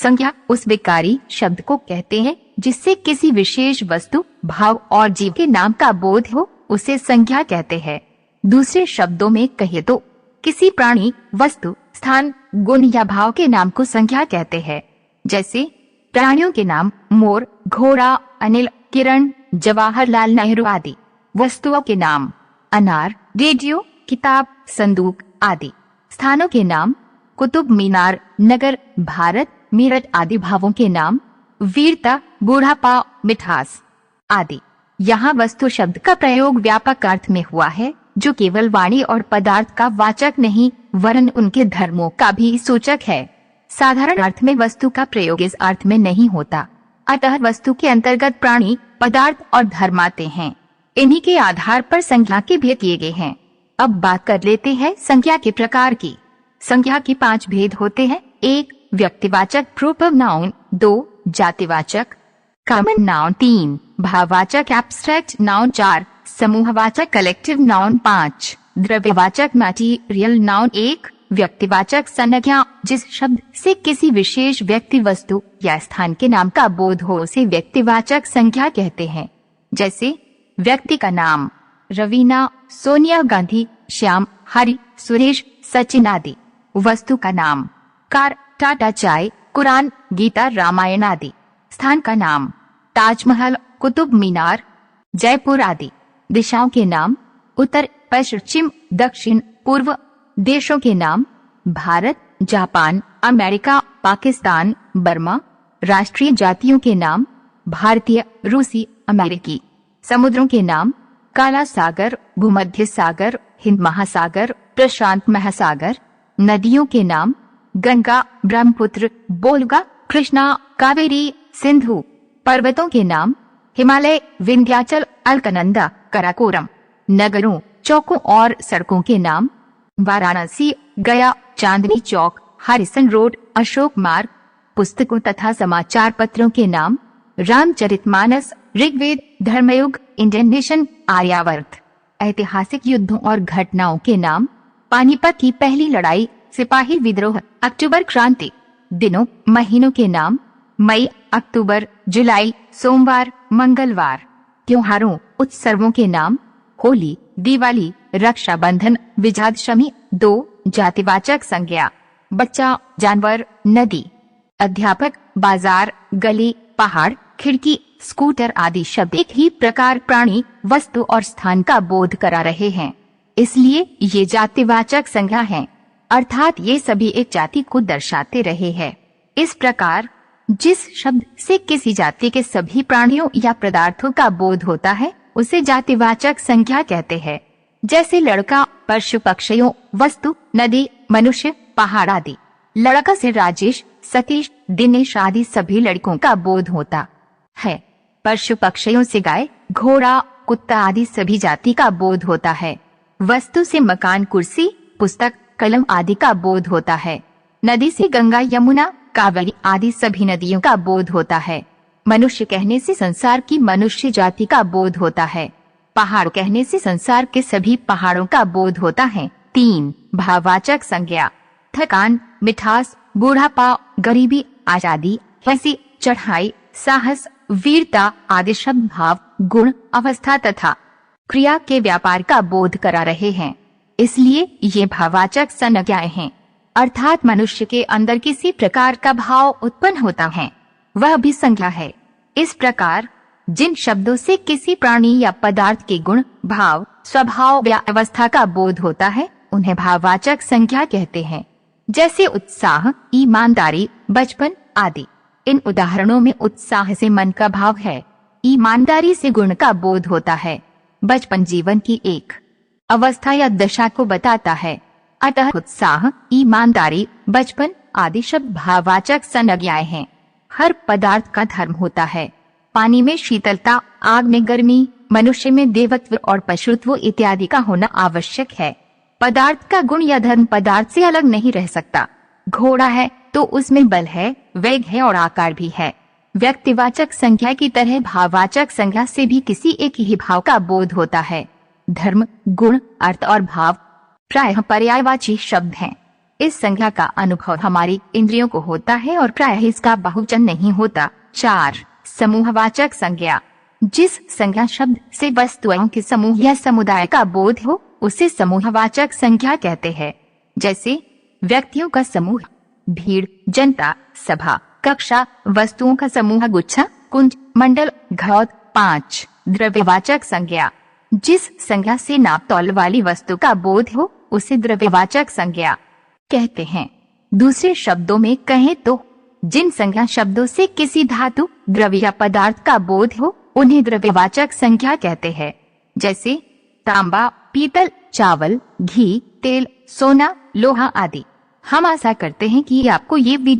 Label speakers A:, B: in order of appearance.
A: संज्ञा उस विकारी शब्द को कहते हैं जिससे किसी विशेष वस्तु, भाव और जीव के नाम का बोध हो, उसे संज्ञा कहते हैं। दूसरे शब्दों में कहे तो किसी प्राणी, वस्तु, स्थान, गुण या भाव के नाम को संज्ञा कहते हैं। जैसे प्राणियों के नाम मोर, घोड़ा, अनिल, किरण, जवाहरलाल नेहरू आदि। वस्तुओं के नाम अनार, रेडियो, किताब, संदूक आदि। स्थानों के नाम कुतुब मीनार, नगर, भारत, मेरठ आदि। भावों के नाम वीरता, बूढ़ापा, मिठास आदि। यहाँ वस्तु शब्द का प्रयोग व्यापक अर्थ में हुआ है, जो केवल वाणी और पदार्थ का वाचक नहीं वरन उनके धर्मों का भी सूचक है। साधारण अर्थ में वस्तु का प्रयोग इस अर्थ में नहीं होता, अतः वस्तु के अंतर्गत प्राणी, पदार्थ और धर्म आते हैं। इन्हीं के आधार पर संज्ञा के भेद किए गए हैं। अब बात कर लेते हैं संज्ञा के प्रकार की। संज्ञा के 5 भेद होते हैं। 1 व्यक्तिवाचक प्रोपर नाउन, 2 जातिवाचक कॉमन नाउन, 3 भाववाचक एब्स्ट्रैक्ट नाउन, 4 समूहवाचक कलेक्टिव नाउन, 5 द्रव्यवाचक मैटीरियल नाउन। 1 व्यक्तिवाचक संज्ञा जिस शब्द से किसी विशेष व्यक्ति, वस्तु या स्थान के नाम का बोध हो उसे व्यक्तिवाचक संज्ञा कहते हैं। जैसे व्यक्ति का नाम रवीना, सोनिया गांधी, श्याम, हरि, सुरेश, सचिन आदि। वस्तु का नाम कार, टाटा चाय, कुरान, गीता, रामायण आदि। स्थान का नाम ताजमहल, कुतुब मीनार, जयपुर आदि। दिशाओं के नाम उत्तर, पश्चिम, दक्षिण, पूर्व। देशों के नाम Bharat, Japan, America, Pakistan, Burma. राष्ट्रीय जातियों के नाम भारतीय, रूसी, अमेरिकी। समुद्रों के नाम काला सागर, भूमध्य सागर, हिंद महासागर, प्रशांत महासागर। नदियों के नाम गंगा, ब्रह्मपुत्र, बोलगा, कृष्णा, कावेरी, सिंधु। पर्वतों के नाम हिमालय, विंध्याचल, अलकनंदा, कराकोरम। नगरों, चौकों और सड़कों के नाम वाराणसी, गया, चांदनी चौक, हरिसन रोड, अशोक मार्ग। पुस्तकों तथा समाचार पत्रों के नाम रामचरितमानस, ऋग्वेद, धर्मयुग, इंडियन नेशन, आर्यावर्त। ऐतिहासिक युद्धों और घटनाओं के नाम पानीपत की पहली लड़ाई, सिपाही विद्रोह, अक्टूबर क्रांति। दिनों, महीनों के नाम मई, अक्टूबर, जुलाई, सोमवार, मंगलवार। त्योहारों, उत्सवों के नाम होली, दिवाली, रक्षाबंधन, विजयादशमी। 2 जातिवाचक संज्ञा बच्चा, जानवर, नदी। अध्यापक, बाजार, गली, पहाड़, खिड़की, स्कूटर आदि शब्द एक ही प्रकार प्राणी, वस्तु और स्थान का बोध करा रहे हैं, इसलिए ये जातिवाचक संज्ञा हैं, अर्थात ये सभी एक जाति को दर्शाते रहे हैं। इस प्रकार जिस शब्द से किसी जाति के सभी प्राणियों या पदार्थों का बोध होता है उसे जातिवाचक संज्ञा कहते हैं। जैसे लड़का, पशु पक्षियों, वस्तु, नदी, मनुष्य, पहाड़ आदि। लड़का से राजेश, सतीश, दिनेश आदि सभी लड़कों का बोध होता है। पशु पक्षियों से गाय, घोड़ा, कुत्ता आदि सभी जाति का बोध होता है। वस्तु से मकान, कुर्सी, पुस्तक, कलम आदि का बोध होता है। नदी से गंगा, यमुना, कावेरी आदि सभी नदियों का बोध होता है। मनुष्य कहने से संसार की मनुष्य जाति का बोध होता है। पहाड़ कहने से संसार के सभी पहाड़ों का बोध होता है। 3 भाववाचक संज्ञा थकान, मिठास, बूढ़ापा, गरीबी, आजादी, हंसी, चढ़ाई, साहस, वीरता आदि शब्द भाव, गुण, अवस्था तथा क्रिया के व्यापार का बोध करा रहे हैं, इसलिए ये भाववाचक संज्ञाएं हैं। अर्थात मनुष्य के अंदर किसी प्रकार का भाव उत्पन्न होता है वह भी संज्ञा है। इस प्रकार जिन शब्दों से किसी प्राणी या पदार्थ के गुण, भाव, स्वभाव या अवस्था का बोध होता है उन्हें भाववाचक संज्ञा कहते हैं। जैसे उत्साह, ईमानदारी, बचपन आदि। इन उदाहरणों में उत्साह से मन का भाव है, ईमानदारी से गुण का बोध होता है, बचपन जीवन की एक अवस्था या दशा को बताता है। अतः उत्साह, ईमानदारी, बचपन आदि शब्द भाववाचक संज्ञाएं हैं। हर पदार्थ का धर्म होता है। पानी में शीतलता, आग में गर्मी, मनुष्य में देवत्व और पशुत्व इत्यादि का होना आवश्यक है। पदार्थ का गुण या धर्म पदार्थ से अलग नहीं रह सकता। घोड़ा है तो उसमें बल है, वेग है और आकार भी है। व्यक्तिवाचक संज्ञा की तरह भाववाचक संज्ञा से भी किसी एक ही भाव का बोध होता है। धर्म, गुण, अर्थ और भाव प्रायः पर्यायवाची शब्द हैं। इस संज्ञा का अनुभव हमारी इंद्रियों को होता है और प्रायः इसका बहुवचन नहीं होता। 4. समूहवाचक संज्ञा। जिस संज्ञा शब्द से वस्तुओं के समूह या समुदाय का बोध हो उसे समूहवाचक संज्ञा कहते हैं। जैसे व्यक्तियों का समूह, भीड़, जनता, सभा, कक्षा, वस्तुओं का समूह, गुच्छा, कुंज, मंडल, घौद। 5. द्रव्यवाचक संज्ञा। जिस संज्ञा से नाप तौल वाली वस्तु का बोध हो उसे द्रव्यवाचक संज्ञा कहते हैं। दूसरे शब्दों में कहें तो जिन संज्ञा शब्दों से किसी धातु, द्रव्य या पदार्थ का बोध हो उन्हें द्रव्यवाचक संज्ञा कहते हैं। जैसे तांबा, पीतल, चावल, घी, तेल, सोना, लोहा आदि। हम आशा करते हैं कि आपको ये वीडियो